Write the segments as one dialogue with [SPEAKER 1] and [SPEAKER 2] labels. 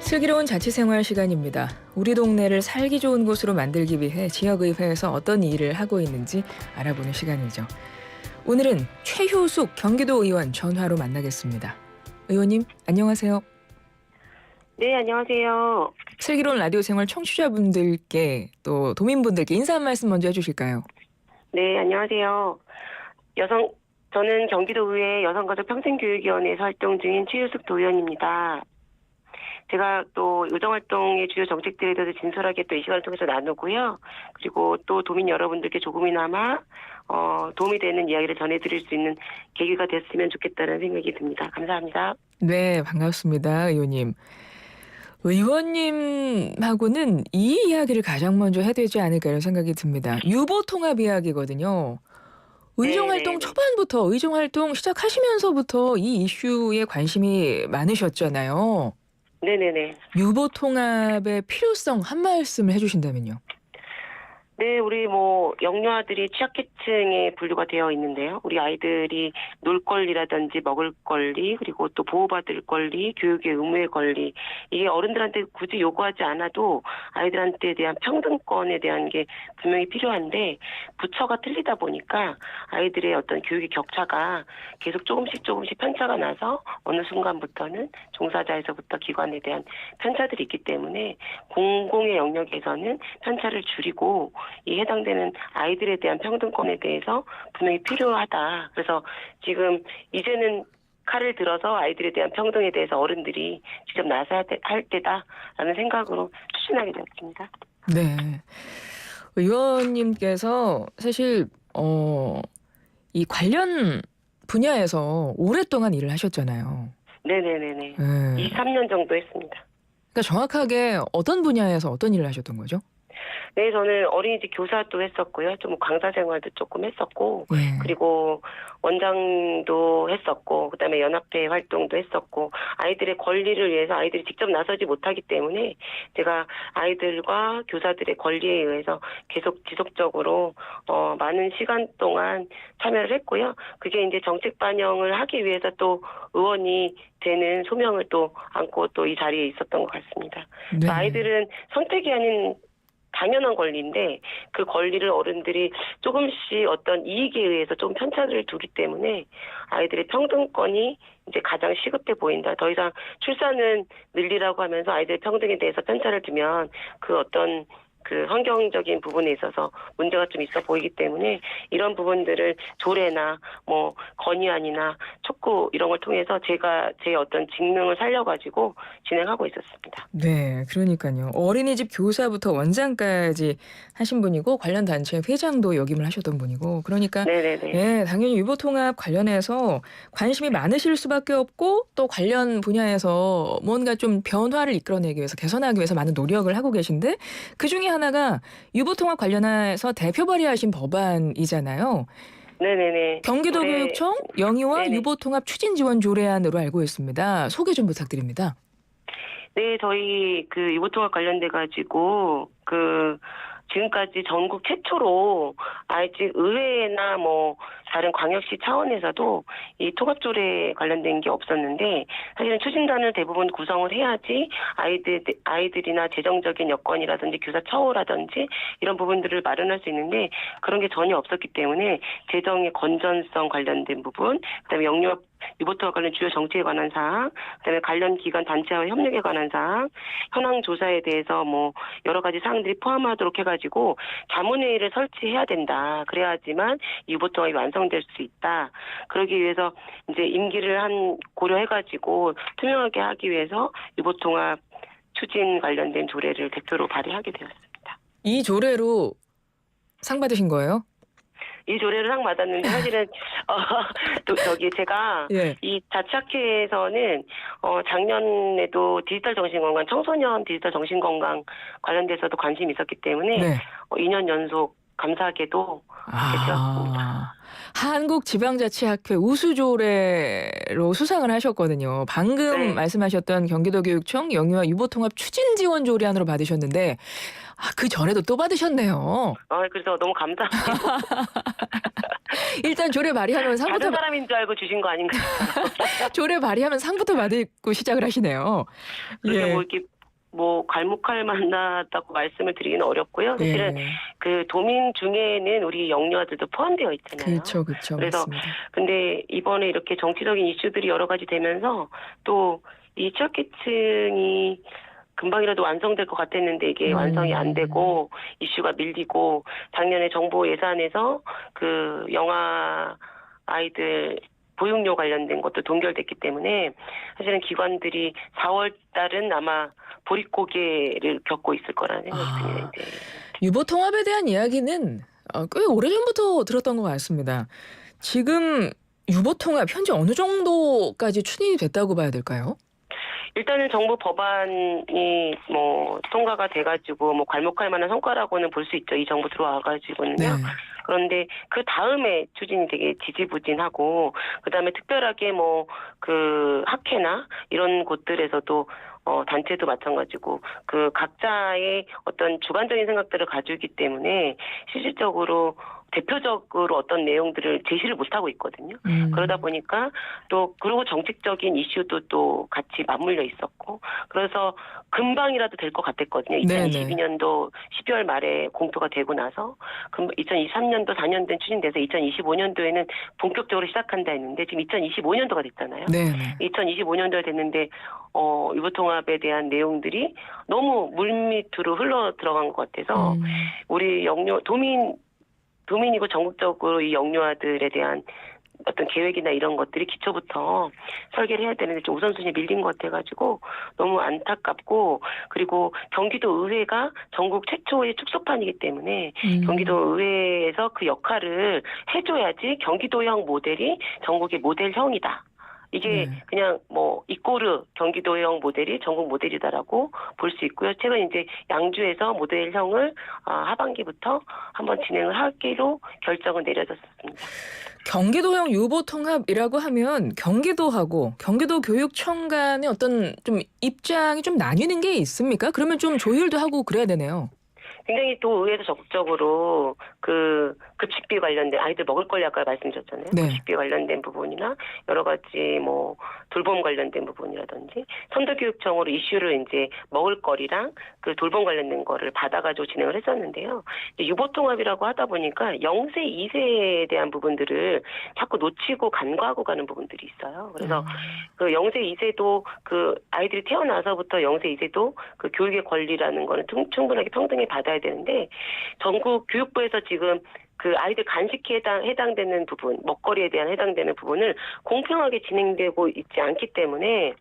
[SPEAKER 1] 슬기로운 자취생활 시간입니다. 우리 동네를 살기 좋은 곳으로 만들기 위해 지역의회에서 어떤 일을 하고 있는지 알아보는 시간이죠. 오늘은 최효숙 경기도 의원 전화로 만나겠습니다. 의원님, 안녕하세요.
[SPEAKER 2] 네, 안녕하세요.
[SPEAKER 1] 슬기로운 라디오 생활 청취자분들께 또 도민분들께 인사 한 말씀 먼저 해주실까요?
[SPEAKER 2] 네, 안녕하세요. 저는 경기도의회 여성가족평생교육위원회에서 활동 중인 최유숙 도의원입니다. 제가 또 의정활동의 주요 정책들에 대해서 진솔하게 또 이 시간을 통해서 나누고요. 그리고 또 도민 여러분들께 조금이나마 도움이 되는 이야기를 전해드릴 수 있는 계기가 됐으면 좋겠다는 생각이 듭니다. 감사합니다.
[SPEAKER 1] 네, 반갑습니다, 의원님. 의원님하고는 이 이야기를 가장 먼저 해야 되지 않을까 이런 생각이 듭니다. 유보통합 이야기거든요. 의정활동 초반부터, 의정활동 시작하시면서부터 이 이슈에 관심이 많으셨잖아요.
[SPEAKER 2] 네네네.
[SPEAKER 1] 유보통합의 필요성 한 말씀을 해주신다면요.
[SPEAKER 2] 네, 우리 영유아들이 취약계층에 분류가 되어 있는데요. 우리 아이들이 놀 권리라든지 먹을 권리, 그리고 또 보호받을 권리, 교육의 의무의 권리, 이게 어른들한테 굳이 요구하지 않아도 아이들한테 대한 평등권에 대한 게 분명히 필요한데, 부처가 틀리다 보니까 아이들의 어떤 교육의 격차가 계속 조금씩 편차가 나서 어느 순간부터는 종사자에서부터 기관에 대한 편차들이 있기 때문에 공공의 영역에서는 편차를 줄이고 이 해당되는 아이들에 대한 평등권에 대해서 분명히 필요하다. 그래서 지금 이제는 칼을 들어서 아이들에 대한 평등에 대해서 어른들이 직접 나서야 할 때다라는 생각으로 추진하게 되었습니다.
[SPEAKER 1] 네. 의원님께서 사실 이 관련 분야에서 오랫동안 일을 하셨잖아요.
[SPEAKER 2] 네네네네.
[SPEAKER 1] 네.
[SPEAKER 2] 23년 정도 했습니다.
[SPEAKER 1] 그러니까 정확하게 어떤 분야에서 어떤 일을 하셨던 거죠?
[SPEAKER 2] 네, 저는 어린이집 교사도 했었고요. 좀 강사 생활도 조금 했었고,
[SPEAKER 1] 네.
[SPEAKER 2] 그리고 원장도 했었고, 그다음에 연합회 활동도 했었고, 아이들의 권리를 위해서 아이들이 직접 나서지 못하기 때문에 제가 아이들과 교사들의 권리에 의해서 계속 지속적으로 많은 시간 동안 참여를 했고요. 그게 이제 정책 반영을 하기 위해서 또 의원이 되는 소명을 또 안고 또 이 자리에 있었던 것 같습니다.
[SPEAKER 1] 네.
[SPEAKER 2] 아이들은 선택이 아닌 당연한 권리인데 그 권리를 어른들이 조금씩 어떤 이익에 의해서 좀 편차를 두기 때문에 아이들의 평등권이 이제 가장 시급해 보인다. 더 이상 출산은 늘리라고 하면서 아이들의 평등에 대해서 편차를 두면 그 어떤 그 환경적인 부분에 있어서 문제가 좀 있어 보이기 때문에 이런 부분들을 조례나 건의안이나 촉구 이런 걸 통해서 제가 제 어떤 직능을 살려가지고 진행하고 있었습니다.
[SPEAKER 1] 네, 그러니까요. 어린이집 교사부터 원장까지 하신 분이고 관련 단체 회장도 역임을 하셨던 분이고 그러니까
[SPEAKER 2] 네네네.
[SPEAKER 1] 예, 당연히 유보통합 관련해서 관심이 많으실 수밖에 없고 또 관련 분야에서 뭔가 좀 변화를 이끌어내기 위해서 개선하기 위해서 많은 노력을 하고 계신데 그중에 하나가 유보통합 관련해서 대표 발의하신 법안이잖아요.
[SPEAKER 2] 네네네.
[SPEAKER 1] 경기도교육청 영유아
[SPEAKER 2] 네네.
[SPEAKER 1] 유보통합 추진지원 조례안으로 알고 있습니다. 소개 좀 부탁드립니다.
[SPEAKER 2] 네, 저희 그 유보통합 관련돼 가지고 지금까지 전국 최초로 아직 의회나 다른 광역시 차원에서도 이 통합조례 관련된 게 없었는데 사실은 추진단을 대부분 구성을 해야지 아이들이나 재정적인 여건이라든지 교사 처우라든지 이런 부분들을 마련할 수 있는데 그런 게 전혀 없었기 때문에 재정의 건전성 관련된 부분, 그다음에 영유아 유보통합 관련 주요 정책에 관한 사항, 그다음에 관련 기관 단체와 협력에 관한 사항, 현황 조사에 대해서 여러 가지 사항들이 포함하도록 해가지고 자문회의를 설치해야 된다. 그래야지만 유보통합이 완성될 수 있다. 그러기 위해서 이제 임기를 고려해가지고 투명하게 하기 위해서 유보통합 추진 관련된 조례를 대표로 발의하게 되었습니다.
[SPEAKER 1] 이 조례로 상 받으신 거예요?
[SPEAKER 2] 이 조례를 상 받았는데 사실은 제가
[SPEAKER 1] 예.
[SPEAKER 2] 이 자치학회에서는 작년에도 디지털 정신건강 청소년 디지털 정신건강 관련돼서도 관심이 있었기 때문에
[SPEAKER 1] 네.
[SPEAKER 2] 2년 연속 감사하게도 되었습니다.
[SPEAKER 1] 한국지방자치학회 우수조례로 수상을 하셨거든요. 방금
[SPEAKER 2] 네.
[SPEAKER 1] 말씀하셨던 경기도교육청 영유아 유보통합 추진지원조례안으로 받으셨는데 그 전에도 또 받으셨네요.
[SPEAKER 2] 그래서 너무 감사하고
[SPEAKER 1] 일단 조례 발의하면 상부터
[SPEAKER 2] 다른 사람인 줄 알고 주신 거 아닌가.
[SPEAKER 1] 조례 발의하면 상부터 받고 시작을 하시네요.
[SPEAKER 2] 그게
[SPEAKER 1] 예.
[SPEAKER 2] 뭐 이렇게 뭐 갈목할 만하다고 말씀을 드리기는 어렵고요. 사실은
[SPEAKER 1] 예.
[SPEAKER 2] 그 도민 중에는 우리 영유아들도 포함되어 있잖아요.
[SPEAKER 1] 그렇죠, 그렇죠.
[SPEAKER 2] 그래서
[SPEAKER 1] 맞습니다.
[SPEAKER 2] 근데 이번에 이렇게 정치적인 이슈들이 여러 가지 되면서 또 이 취약계층이 금방이라도 완성될 것 같았는데 이게 완성이 안 되고 이슈가 밀리고 작년에 정부 예산에서 그 영아 아이들 보육료 관련된 것도 동결됐기 때문에 사실은 기관들이 4월 달은 아마 보릿고개를 겪고 있을 거라는 생각이 듭니다. 이제.
[SPEAKER 1] 유보통합에 대한 이야기는 꽤 오래전부터 들었던 것 같습니다. 지금 유보통합 현재 어느 정도까지 추진이 됐다고 봐야 될까요?
[SPEAKER 2] 일단은 정부 법안이 뭐 통과가 돼가지고 뭐 괄목할 만한 성과라고는 볼 수 있죠. 이 정부 들어와가지고는요.
[SPEAKER 1] 네.
[SPEAKER 2] 그런데 그 다음에 추진이 되게 지지부진하고 그다음에 특별하게 뭐 그 학회나 이런 곳들에서도 단체도 마찬가지고 그 각자의 어떤 주관적인 생각들을 가지고 있기 때문에 실질적으로 대표적으로 어떤 내용들을 제시를 못하고 있거든요. 그러다 보니까 또 그리고 정책적인 이슈도 또 같이 맞물려 있었고 그래서 금방이라도 될 것 같았거든요. 2022년도 12월 말에 공표가 되고 나서 2023년도 4년 된 추진돼서 2025년도에는 본격적으로 시작한다 했는데 지금 2025년도가 됐잖아요.
[SPEAKER 1] 네네.
[SPEAKER 2] 2025년도에 됐는데 유보통합에 대한 내용들이 너무 물밑으로 흘러 들어간 것 같아서 우리 도민이고 전국적으로 이 영유아들에 대한 어떤 계획이나 이런 것들이 기초부터 설계를 해야 되는데 좀 우선순위에 밀린 것 같아가지고 너무 안타깝고 그리고 경기도 의회가 전국 최초의 축소판이기 때문에 경기도 의회에서 그 역할을 해줘야지 경기도형 모델이 전국의 모델형이다. 이게 그냥 뭐 이꼬르 경기도형 모델이 전국 모델이다라고 볼 수 있고요. 최근 이제 양주에서 모델형을 하반기부터 한번 진행을 하기로 결정은 내려졌습니다.
[SPEAKER 1] 경기도형 유보통합이라고 하면 경기도하고 경기도교육청 간의 어떤 좀 입장이 좀 나뉘는 게 있습니까? 그러면 좀 조율도 하고 그래야 되네요.
[SPEAKER 2] 굉장히 또 의회에서 적극적으로 그 급식비 관련된 아이들 먹을 걸 아까 말씀드렸잖아요.
[SPEAKER 1] 네.
[SPEAKER 2] 급식비 관련된 부분이나 여러 가지 뭐 돌봄 관련된 부분이라든지 선도교육청으로 이슈를 이제 먹을 거리랑 그 돌봄 관련된 거를 받아가지고 진행을 했었는데요. 유보통합이라고 하다 보니까 0세, 2세에 대한 부분들을 자꾸 놓치고 간과하고 가는 부분들이 있어요. 그래서 그 0세, 2세도 그 아이들이 태어나서부터 0세, 2세도 그 교육의 권리라는 거는 충분하게 평등히 받아야 되는데 전국 교육부에서 지금 그 아이들 간식에 해당되는 부분, 먹거리에 대한 해당되는 부분을 공평하게 진행되고 있지 않기 때문에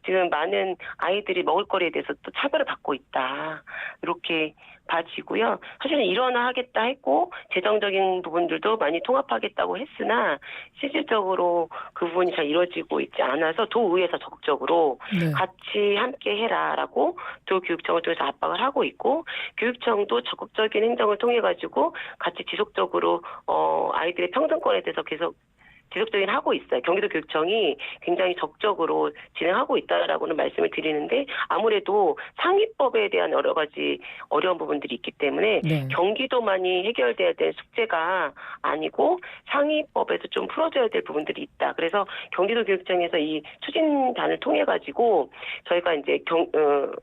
[SPEAKER 2] 지금 많은 아이들이 먹을거리에 대해서 또 차별을 받고 있다. 이렇게 봐지고요. 사실은 일원화하겠다 했고 재정적인 부분들도 많이 통합하겠다고 했으나 실질적으로 그 부분이 잘 이루어지고 있지 않아서 도의회에서 적극적으로 같이 함께 해라라고 도교육청을 통해서 압박을 하고 있고 교육청도 적극적인 행정을 통해 가지고 같이 지속적으로 아이들의 평등권에 대해서 계속 지속적인 하고 있어요. 경기도교육청이 굉장히 적극적으로 진행하고 있다라고는 말씀을 드리는데 아무래도 상위법에 대한 여러 가지 어려운 부분들이 있기 때문에 경기도만이 해결돼야 될 숙제가 아니고 상위법에서 좀 풀어줘야 될 부분들이 있다. 그래서 경기도교육청에서 이 추진단을 통해 가지고 저희가 이제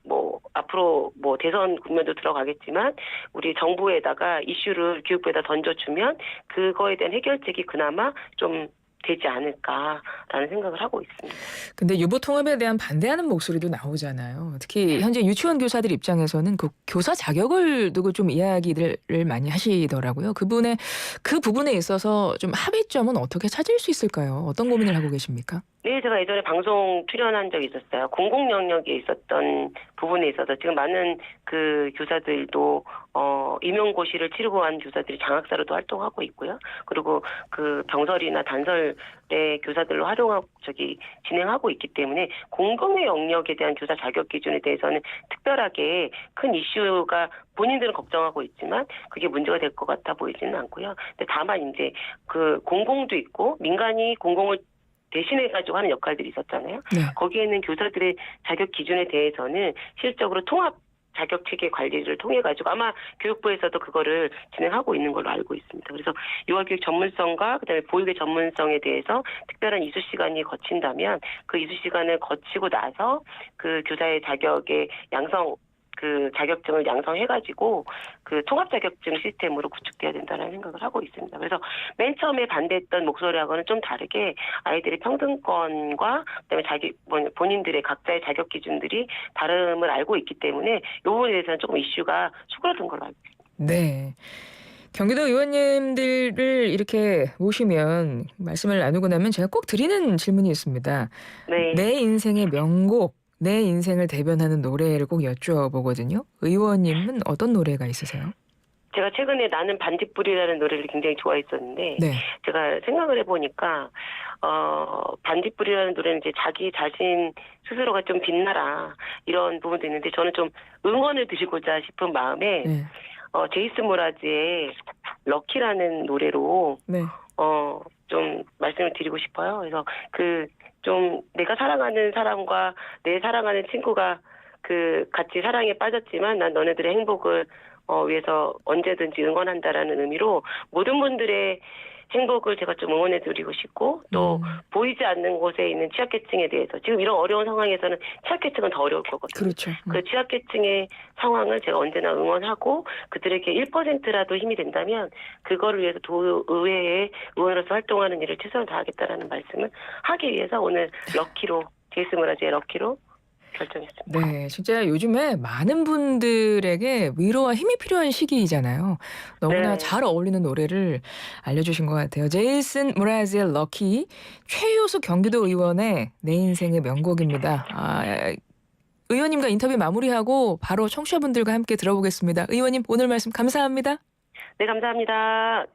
[SPEAKER 2] 뭐 앞으로 뭐 대선 국면도 들어가겠지만 우리 정부에다가 이슈를 교육부에다 던져주면 그거에 대한 해결책이 그나마 좀 되지 않을까라는 생각을 하고 있습니다.
[SPEAKER 1] 근데 유보통합에 대한 반대하는 목소리도 나오잖아요. 특히 현재 유치원 교사들 입장에서는 그 교사 자격을 두고 좀 이야기들을 많이 하시더라고요. 그 부분에 있어서 좀 합의점은 어떻게 찾을 수 있을까요? 어떤 고민을 하고 계십니까?
[SPEAKER 2] 네, 제가 예전에 방송 출연한 적이 있었어요. 공공 영역에 있었던 부분에 있어서 지금 많은 그 교사들도 임용고시를 치르고 한 교사들이 장학사로도 활동하고 있고요. 그리고 그 병설이나 단설 교사들로 활용하고 진행하고 있기 때문에 공공의 영역에 대한 교사 자격 기준에 대해서는 특별하게 큰 이슈가 본인들은 걱정하고 있지만 그게 문제가 될 것 같아 보이지는 않고요. 근데 다만 이제 그 공공도 있고 민간이 공공을 대신해가지고 하는 역할들이 있었잖아요.
[SPEAKER 1] 네.
[SPEAKER 2] 거기에는 교사들의 자격 기준에 대해서는 실적으로 통합 자격 체계 관리를 통해 가지고 아마 교육부에서도 그거를 진행하고 있는 걸로 알고 있습니다. 그래서 유아교육 전문성과 그다음에 보육의 전문성에 대해서 특별한 이수 시간이 거친다면 그 이수 시간을 거치고 나서 그 교사의 자격의 양성 그 자격증을 양성해가지고 그 통합 자격증 시스템으로 구축돼야 된다는 생각을 하고 있습니다. 그래서 맨 처음에 반대했던 목소리하고는 좀 다르게 아이들의 평등권과 그다음에 본인들의 각자의 자격 기준들이 다름을 알고 있기 때문에 이 부분에 대해서는 조금 이슈가 수그러든 걸로 알고 있습니다.
[SPEAKER 1] 네. 경기도 의원님들을 이렇게 모시면 말씀을 나누고 나면 제가 꼭 드리는 질문이 있습니다.
[SPEAKER 2] 네.
[SPEAKER 1] 내 인생의 명곡, 내 인생을 대변하는 노래를 꼭 여쭤보거든요. 의원님은 어떤 노래가 있으세요?
[SPEAKER 2] 제가 최근에 나는 반딧불이라는 노래를 굉장히 좋아했었는데
[SPEAKER 1] 네.
[SPEAKER 2] 제가 생각을 해보니까 반딧불이라는 노래는 이제 자기 자신 스스로가 좀 빛나라 이런 부분도 있는데 저는 좀 응원을 드리고자 싶은 마음에
[SPEAKER 1] 네.
[SPEAKER 2] 제이슨 모라즈의 럭키라는 노래로
[SPEAKER 1] 네.
[SPEAKER 2] 좀 말씀을 드리고 싶어요. 그래서 좀 내가 사랑하는 사람과 내 사랑하는 친구가 같이 사랑에 빠졌지만 난 너네들의 행복을 위해서 언제든지 응원한다라는 의미로 모든 분들의 행복을 제가 좀 응원해드리고 싶고 또 보이지 않는 곳에 있는 취약계층에 대해서 지금 이런 어려운 상황에서는 취약계층은 더 어려울 거거든요.
[SPEAKER 1] 그렇죠.
[SPEAKER 2] 그 취약계층의 상황을 제가 언제나 응원하고 그들에게 1%라도 힘이 된다면 그거를 위해서 도의회의 의원으로서 활동하는 일을 최선을 다하겠다라는 말씀을 하기 위해서 오늘 럭키로 제이슨 모라즈의 럭키로 결정했습니다.
[SPEAKER 1] 네, 진짜 요즘에 많은 분들에게 위로와 힘이 필요한 시기이잖아요. 너무나
[SPEAKER 2] 네.
[SPEAKER 1] 잘 어울리는 노래를 알려주신 것 같아요. 제이슨 무라즈의 럭키, 최효수 경기도 의원의 내 인생의 명곡입니다. 의원님과 인터뷰 마무리하고 바로 청취자분들과 함께 들어보겠습니다. 의원님 오늘 말씀 감사합니다.
[SPEAKER 2] 네, 감사합니다.